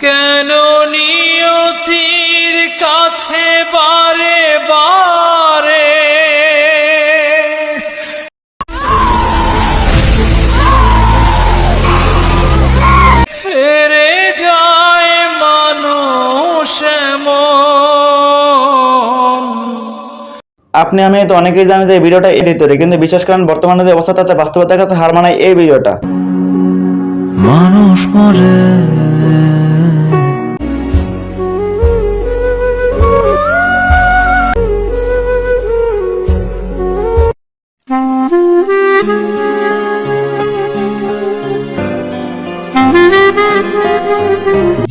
কেন নিয়তির কাছে বারে বারে হেরে যায় মানুষ এমন। আপনি আমি তো অনেকেই জানি যে এই ভিডিওটা এডিটরে, কিন্তু বিশ্বাস করেন বর্তমানে যে অবস্থা তাতে বাস্তবতার কাছে হার মানায় এই ভিডিওটা। মানুষ মরে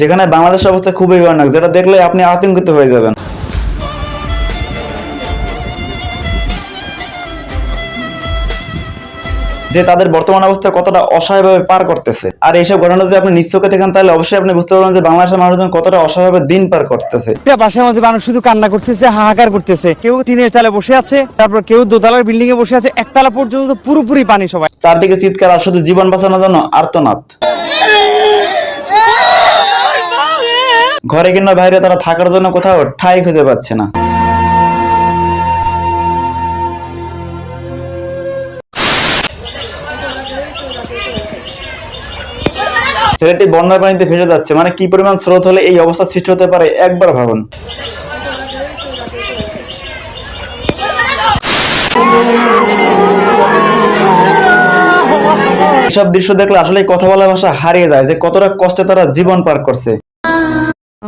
যেখানে বাংলাদেশের অবস্থা খুবই ভয়ানক, যেটা দেখলে আপনি আতঙ্কিত হয়ে যাবেন। যে তাদের বর্তমান অবস্থা কতটা অসহায়ভাবে পার করতেছে। আর এইসব ঘটনা যদি আপনি নিজ চোখে দেখেন তাহলে অবশ্যই আপনি বুঝতে পারবেন যে বাংলাদেশের মানুষজন কতটা অসহায়ভাবে দিন পার করতেছে। বাসার মধ্যে মানুষ শুধু কান্না করতেছে, হাহাকার করতেছে। কেউ টিনের চালে বসে আছে, তারপর কেউ দোতলার বিল্ডিং এ বসে আছে, একতলা পর্যন্ত পুরোপুরি পানি। সবাই চারদিকে চিৎকার আর শুধু জীবন বাঁচানোর জন্য আর্তনাদ। ঘরে কিংবা বাইরে তারা থাকার জন্য কোথাও ঠাঁই খুঁজে পাচ্ছে না। ছেলেটি বন্যার পানিতে ভেসে যাচ্ছে, মানে কি পরিমাণ স্রোত হলে এই অবস্থা সৃষ্টি হতে পারে একবার ভাবুন। এসব দৃশ্য দেখলে আসলে কথা বলার ভাষা হারিয়ে যায় যে কতটা কষ্টে তারা জীবন পার করছে।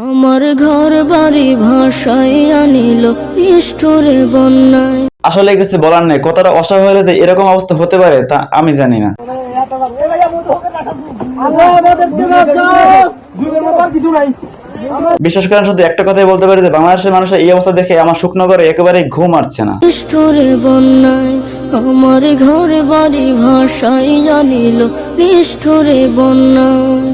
আমার ঘর বাড়ি ভাষায় আনিল নিষ্ঠুরে বন্যায়। আসলে কিছু বলার নেই, কতটা অসহায় হলে যে এরকম অবস্থা হতে পারে তা আমি জানি না। বিশেষ করে শুধু একটা কথাই বলতে পারি যে বাংলাদেশের মানুষের এই অবস্থা দেখে আমার শুকনো ঘরে একেবারেই ঘুম আসছে না। নিষ্ঠুরে বন্যায় আমার ঘর বাড়ি ভাষায় আনিল নিষ্ঠুরে বন্যায়।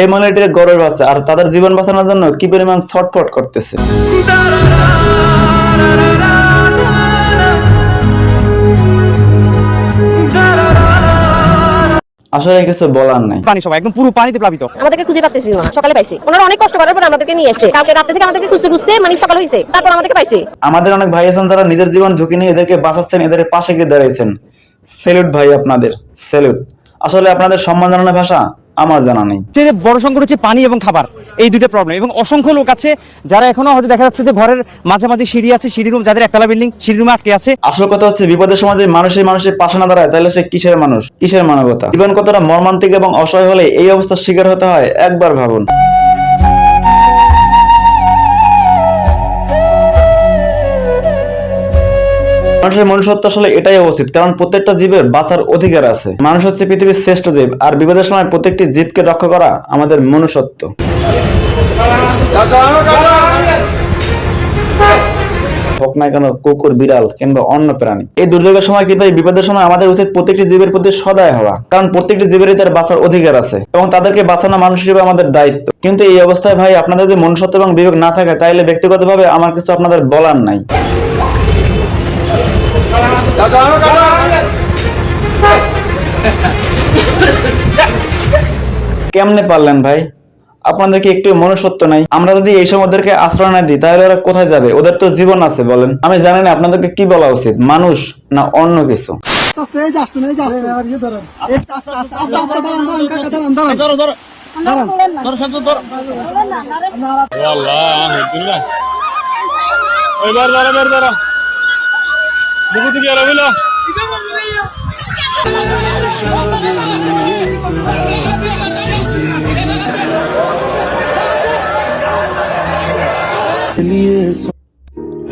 এই মহিলাটির গর্বের বাচ্চা আর তাদের জীবন বাঁচানোর জন্য কি পরিমাণ ছটফট করতেছে। আসলে কিছু বলার নাই। পানি সবাই একদম পুরো পানিতে প্লাবিত। আমাদেরকে খুঁজে পাচ্ছি না, সকালে পাইছি। ওনারা অনেক কষ্ট করার পর আমাদেরকে নিয়ে এসেছে। কালকে রাতে থেকে আমাদেরকে খুঁজতে খুঁজতে মানে সকাল হয়েছে, তারপর আমাদেরকে পাইছে। আমাদের অনেক ভাই আছেন যারা নিজের জীবন ঝুঁকি নিয়ে এদেরকে বাঁচাচ্ছেন, এদের পাশে গিয়ে দাঁড়িয়েছেন। স্যালুট ভাই, আপনাদের স্যালুট। আসলে আপনাদের সম্মান জানানোর ভাষা আমার জানা নেই। যে বড় সংকট হচ্ছে পানি এবং খাবার, এই দুইটা প্রবলেম। এবং অসংখ্য লোক আছে যারা এখনো হয়তো দেখা যাচ্ছে যে ঘরের মাঝামাঝি সিঁড়ি আছে, সিঁড়ি রুম, যাদের একতলা বিল্ডিং, সিঁড়ি রুমে আটকে আছে। আসল কথা হচ্ছে বিপদের সময় যে মানুষের পাশে না দাঁড়ায় তাহলে সে কিসের মানুষ, কিসের মানবতা। জীবন কতটা মর্মান্তিক এবং অসহায় হলে এই অবস্থার শিকার হতে হয় একবার ভাবুন। মানুষের মনুষ্যত্ব আসলে এটাই উচিত, কারণ প্রত্যেকটা জীবের বাঁচার অধিকার আছে। মানুষ হচ্ছে পৃথিবীর শ্রেষ্ঠ জীব, আর বিপদের সময় প্রত্যেকটি জীবকে রক্ষা করা আমাদের মনুষ্যত্ব। হোক না কেন কুকুর, বিড়াল কিংবা অন্য প্রাণী, এই দুর্যোগের সময় কিংবা এই বিপদের সময় আমাদের উচিত প্রত্যেকটি জীবের প্রতি সদয় হওয়া, কারণ প্রত্যেকটি জীবেরই তার বাঁচার অধিকার আছে এবং তাদেরকে বাঁচানো মানুষ হিসেবে আমাদের দায়িত্ব। কিন্তু এই অবস্থায় ভাই আপনাদের যদি মনুষ্যত্ব এবং বিবেক না থাকে তাহলে ব্যক্তিগতভাবে আমার কিছু আপনাদের বলার নাই। কেমনে পারলেন ভাই? আপনাদেরকে একটু মনুষ্যত্ব নাই? আমরা যদি এই সময়দেরকে আশ্রয় না দিই তাহলে ওরা কোথায় যাবে? ওদের তো জীবন আছে, বলেন। আমি জানি না আপনাদেরকে কি বলা উচিত, মানুষ না অন্য কিছু।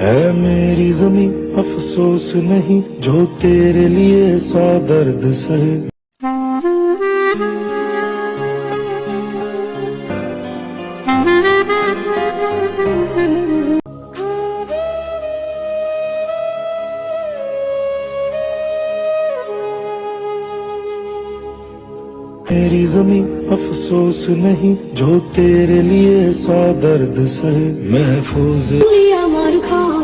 है मेरी ज़मीं अफसोस नहीं जो तेरे लिए 100 दर्द सहे। मेरी ज़मीं अफसोस नहीं जो तेरे लिए 100 दर्द सहे। महफूज আমার ঘর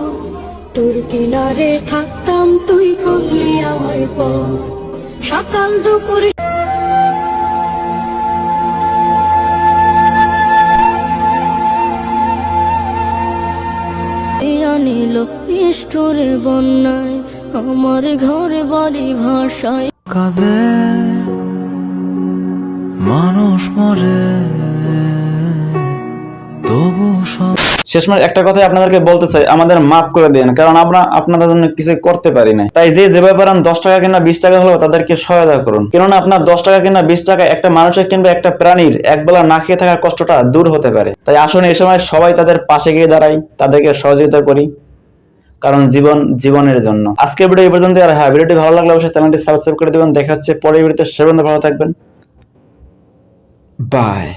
তোর কিনারে থাকতাম, তুই করলি আমায় পর। সকাল দুপুর বন্যায় আমার ঘর বাড়ি ভাষায় কাঁদে মানুষ মরে তবু সব শেষমেশ একটা কথাই আপনাদেরকে বলতে চাই, আমাদের মাফ করে দেন, কারণ আমরা আপনাদের জন্য কিছু করতে পারি না। তাই যেভাবে পারেন 10 টাকা কিংবা 20 টাকা হলেও তাদেরকে সহায়তা করুন, কেননা আপনার 10 টাকা কিংবা 20 টাকা একটা মানুষের কিংবা একটা প্রাণীর একবেলা না খেয়ে থাকার কষ্টটা দূর হতে পারে। তাই আসুন এই সময় সবাই তাদের পাশে গিয়ে দাঁড়াই, তাদেরকে সহযোগিতা করি, কারণ জীবন জীবনের জন্য। আজকের ভিডিও এই পর্যন্ত। আর হ্যাঁ, ভিডিওটি ভালো লাগলে অবশ্যই চ্যানেলটি সাবস্ক্রাইব করে দেবেন। দেখা হচ্ছে পরের ভিডিওতে। সে পর্যন্ত ভালো থাকবেন, বাই।